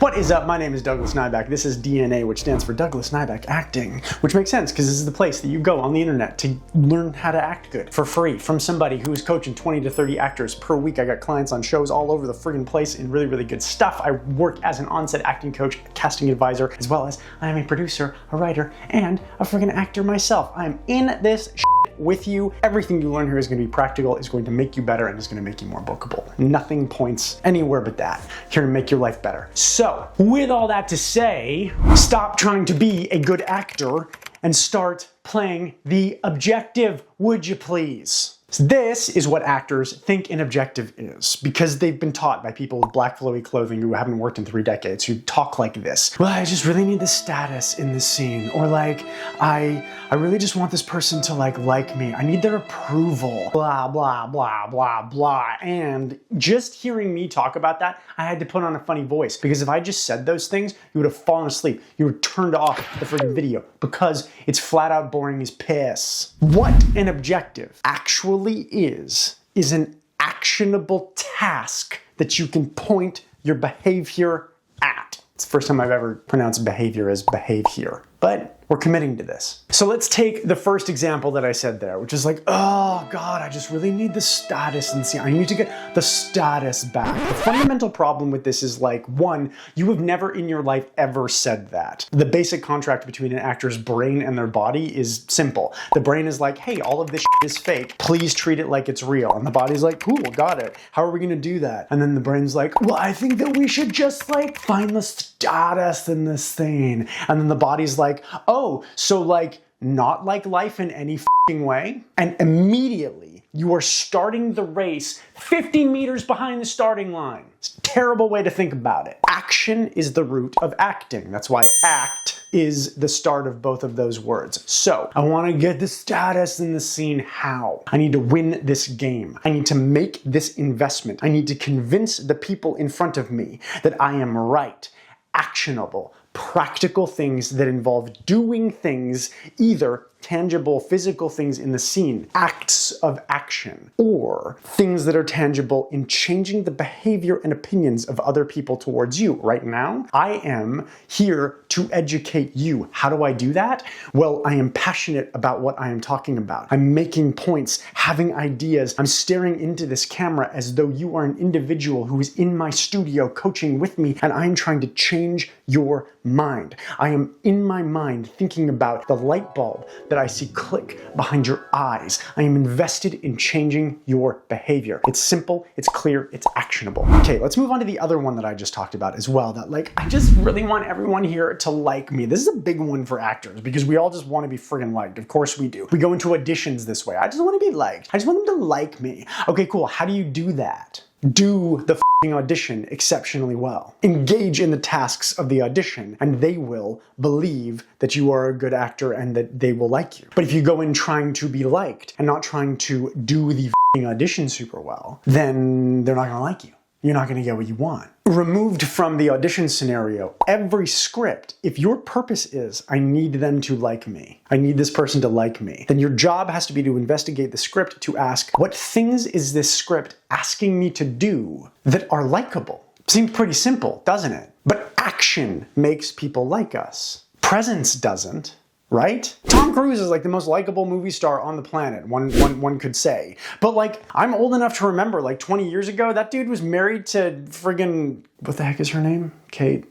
What is up? My name is Douglas Nyback. This is DNA, which stands for Douglas Nyback Acting, which makes sense because this is the place that you go on the internet to learn how to act good for free from somebody who is coaching 20 to 30 actors per week. I got clients on shows all over the friggin' place in really, really good stuff. I work as an on-set acting coach, casting advisor, as well as I am a producer, a writer, and a friggin' actor myself. I'm in this with you. Everything you learn here is going to be practical, is going to make you better, and is going to make you more bookable. Nothing points anywhere but that. Here to make your life better. So, with all that to say, stop trying to be a good actor and start playing the objective, would you please? This is what actors think an objective is, because they've been taught by people with black flowy clothing who haven't worked in 3 decades, who talk like this. Well, I just really need the status in this scene. Or like, I really just want this person to like me. I need their approval. Blah, blah, blah, blah, blah. And just hearing me talk about that, I had to put on a funny voice, because if I just said those things, you would have fallen asleep. You would have turned off the freaking video, because it's flat out boring as piss. What an objective actually is an actionable task that you can point your behavior at. It's the first time I've ever pronounced behavior as behavior, but we're committing to this. So let's take the first example that I said there, which is like, oh God, I just really need the status and see, I need to get the status back. The fundamental problem with this is like, one, you have never in your life ever said that. The basic contract between an actor's brain and their body is simple. The brain is like, hey, all of this shit is fake. Please treat it like it's real. And the body's like, cool, got it. How are we gonna do that? And then the brain's like, well, I think that we should just like find the status in this thing. And then the body's like, oh, so like not like life in any f***ing way? And immediately you are starting the race 50 meters behind the starting line. It's a terrible way to think about it. Action is the root of acting. That's why act is the start of both of those words. So I want to get the status in the scene. How? I need to win this game. I need to make this investment. I need to convince the people in front of me that I am right. Actionable, practical things that involve doing things, either tangible physical things in the scene, acts of action, or things that are tangible in changing the behavior and opinions of other people towards you. Right now, I am here to educate you. How do I do that? Well, I am passionate about what I am talking about. I'm making points, having ideas. I'm staring into this camera as though you are an individual who is in my studio coaching with me, and I'm trying to change your mind. I am in my mind thinking about the light bulb that I see click behind your eyes. I am invested in changing your behavior. It's simple, it's clear, it's actionable. Okay, let's move on to the other one that I just talked about as well, that like, I just really want everyone here to like me. This is a big one for actors because we all just want to be friggin' liked. Of course we do. We go into auditions this way. I just want to be liked. I just want them to like me. Okay, cool. How do you do that? Do the audition exceptionally well. Engage in the tasks of the audition, and they will believe that you are a good actor and that they will like you. But if you go in trying to be liked and not trying to do the audition super well, then they're not gonna like you. You're not gonna get what you want. Removed from the audition scenario, every script, if your purpose is, I need them to like me, I need this person to like me, then your job has to be to investigate the script to ask, what things is this script asking me to do that are likable? Seems pretty simple, doesn't it? But action makes people like us. Presence doesn't. Right? Tom Cruise is like the most likable movie star on the planet, one could say. But like, I'm old enough to remember like 20 years ago, that dude was married to friggin', what the heck is her name? Kate?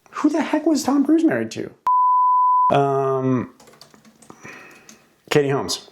Who the heck was Tom Cruise married to? Katie Holmes.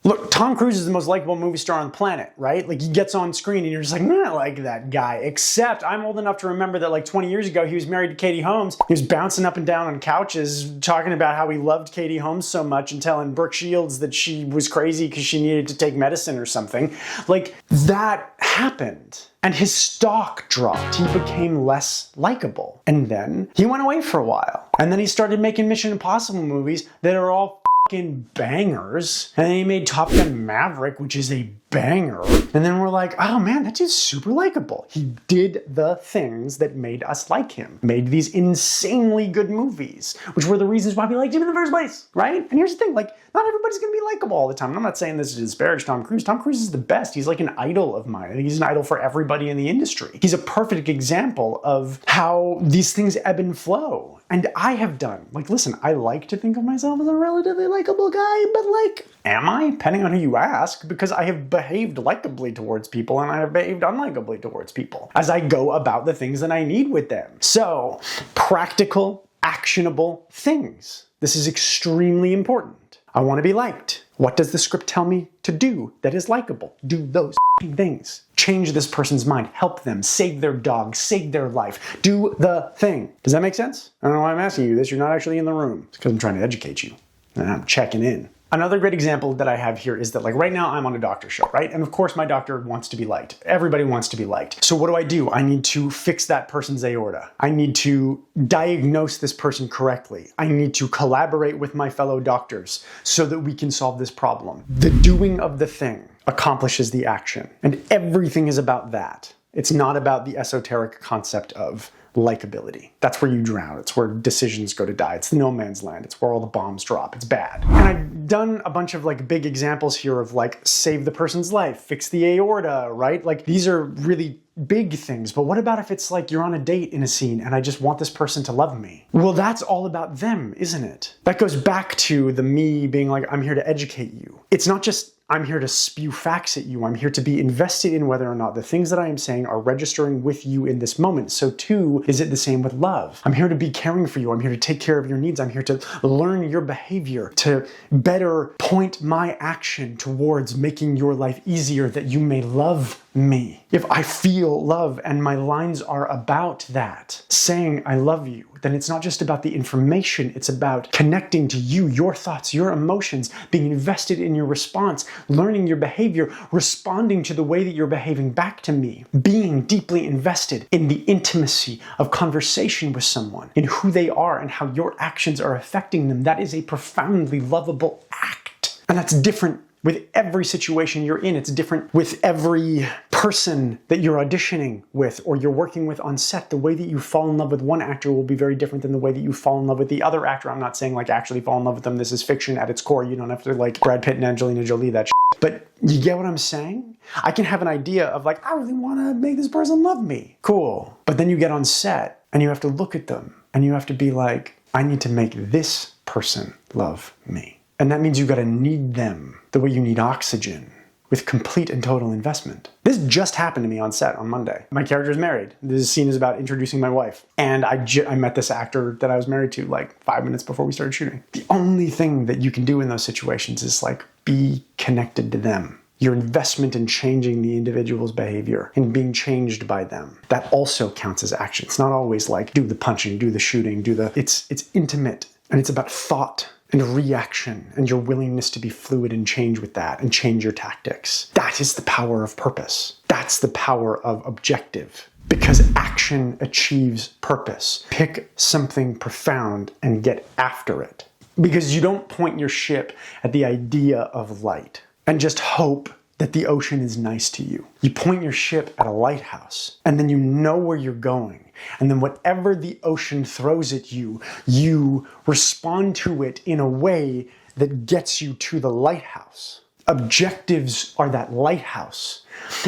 Look, Tom Cruise is the most likable movie star on the planet, right? Like, he gets on screen and you're just like, I like that guy. Except I'm old enough to remember that like 20 years ago, he was married to Katie Holmes. He was bouncing up and down on couches, talking about how he loved Katie Holmes so much and telling Brooke Shields that she was crazy because she needed to take medicine or something. Like, that happened. And his stock dropped. He became less likable. And then he went away for a while. And then he started making Mission Impossible movies that are all fucking bangers. And then he made Top Gun Maverick, which is a banger. And then we're like, oh man, that dude's super likable. He did the things that made us like him, made these insanely good movies, which were the reasons why we liked him in the first place, right? And here's the thing, like, not everybody's gonna be likable all the time. And I'm not saying this to disparage Tom Cruise. Tom Cruise is the best. He's like an idol of mine. He's an idol for everybody in the industry. He's a perfect example of how these things ebb and flow. And I have done, like, listen, I like to think of myself as a relatively likable guy, but like, am I? Depending on who you ask, because I have behaved likably towards people and I have behaved unlikably towards people as I go about the things that I need with them. So, practical, actionable things. This is extremely important. I want to be liked. What does the script tell me to do that is likable? Do those things. Change this person's mind. Help them. Save their dog. Save their life. Do the thing. Does that make sense? I don't know why I'm asking you this. You're not actually in the room. It's because I'm trying to educate you. And I'm checking in. Another great example that I have here is that, like, right now I'm on a doctor show, right? And of course my doctor wants to be liked. Everybody wants to be liked. So what do? I need to fix that person's aorta. I need to diagnose this person correctly. I need to collaborate with my fellow doctors so that we can solve this problem. The doing of the thing accomplishes the action. And everything is about that. It's not about the esoteric concept of likability. That's where you drown. It's where decisions go to die. It's the no man's land. It's where all the bombs drop. It's bad. And I've done a bunch of like big examples here of like save the person's life, fix the aorta, right? Like these are really big things. But what about if it's like you're on a date in a scene and I just want this person to love me? Well, that's all about them, isn't it? That goes back to the me being like, I'm here to educate you. It's not just I'm here to spew facts at you. I'm here to be invested in whether or not the things that I am saying are registering with you in this moment. So too, is it the same with love? I'm here to be caring for you. I'm here to take care of your needs. I'm here to learn your behavior, to better point my action towards making your life easier that you may love me. If I feel love and my lines are about that, saying I love you, then it's not just about the information, it's about connecting to you, your thoughts, your emotions, being invested in your response, learning your behavior, responding to the way that you're behaving back to me, being deeply invested in the intimacy of conversation with someone, in who they are and how your actions are affecting them. That is a profoundly lovable act. And that's different with every situation you're in. It's different with every person that you're auditioning with or you're working with on set. The way that you fall in love with one actor will be very different than the way that you fall in love with the other actor. I'm not saying like actually fall in love with them. This is fiction at its core. You don't have to like Brad Pitt and Angelina Jolie that shit. But you get what I'm saying? I can have an idea of like, I really want to make this person love me. Cool. But then you get on set and you have to look at them and you have to be like, I need to make this person love me. And that means you got to need them the way you need oxygen, with complete and total investment. This just happened to me on set on Monday. My character is married. This scene is about introducing my wife. And I met this actor that I was married to like 5 minutes before we started shooting. The only thing that you can do in those situations is like be connected to them. Your investment in changing the individual's behavior and being changed by them. That also counts as action. It's not always like do the punching, do the shooting, it's intimate and it's about thought and reaction and your willingness to be fluid and change with that and change your tactics. That is the power of purpose. That's the power of objective. Because action achieves purpose. Pick something profound and get after it. Because you don't point your ship at the idea of light and just hope that the ocean is nice to you. You point your ship at a lighthouse and then you know where you're going. And then whatever the ocean throws at you, you respond to it in a way that gets you to the lighthouse. Objectives are that lighthouse.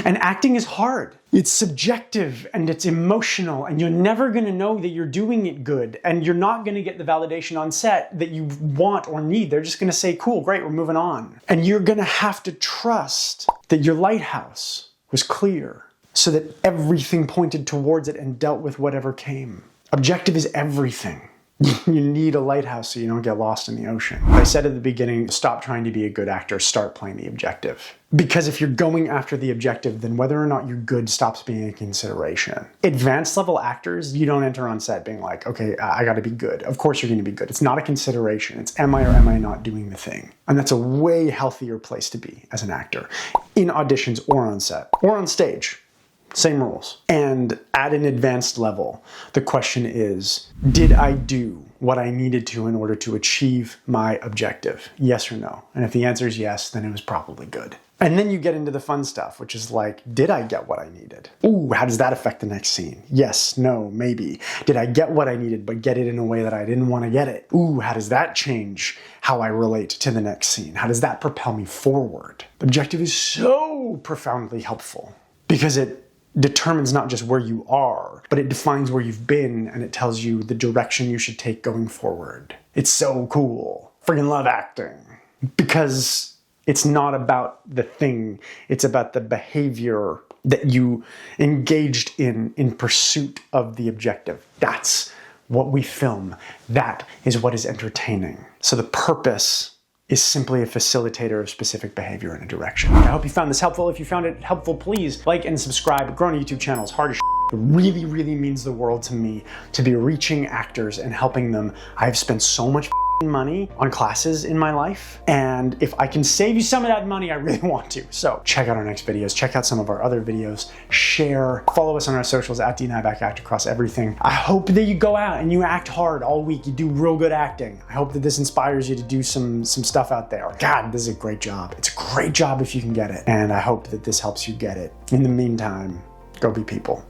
And acting is hard. It's subjective and it's emotional and you're never going to know that you're doing it good and you're not going to get the validation on set that you want or need. They're just going to say, cool, great, we're moving on. And you're going to have to trust that your lighthouse was clear so that everything pointed towards it and dealt with whatever came. Objective is everything. You need a lighthouse so you don't get lost in the ocean. I said at the beginning, stop trying to be a good actor, start playing the objective. Because if you're going after the objective, then whether or not you're good stops being a consideration. Advanced level actors, you don't enter on set being like, okay, I gotta be good. Of course you're gonna be good. It's not a consideration. It's am I or am I not doing the thing? And that's a way healthier place to be as an actor. In auditions or on set or on stage. Same rules. And at an advanced level, the question is, did I do what I needed to in order to achieve my objective? Yes or no? And if the answer is yes, then it was probably good. And then you get into the fun stuff, which is like, did I get what I needed? Ooh, how does that affect the next scene? Yes, no, maybe. Did I get what I needed, but get it in a way that I didn't want to get it? Ooh, how does that change how I relate to the next scene? How does that propel me forward? The objective is so profoundly helpful because it determines not just where you are, but it defines where you've been and it tells you the direction you should take going forward. It's so cool. Freaking love acting. Because it's not about the thing, it's about the behavior that you engaged in pursuit of the objective. That's what we film. That is what is entertaining. So the purpose is simply a facilitator of specific behavior in a direction. I hope you found this helpful. If you found it helpful, please like and subscribe. Growing a YouTube channel is hard as shit. It really, really means the world to me to be reaching actors and helping them. I've spent so much money on classes in my life, and if I can save you some of that money, I really want to. So check out our next videos, check out some of our other videos, share, follow us on our socials at DNIBAC Act across everything. I hope that you go out and you act hard all week, you do real good acting. I hope that this inspires you to do some stuff out there. God, this is a great job. It's a great job if you can get it, and I hope that this helps you get it. In the meantime, go be people.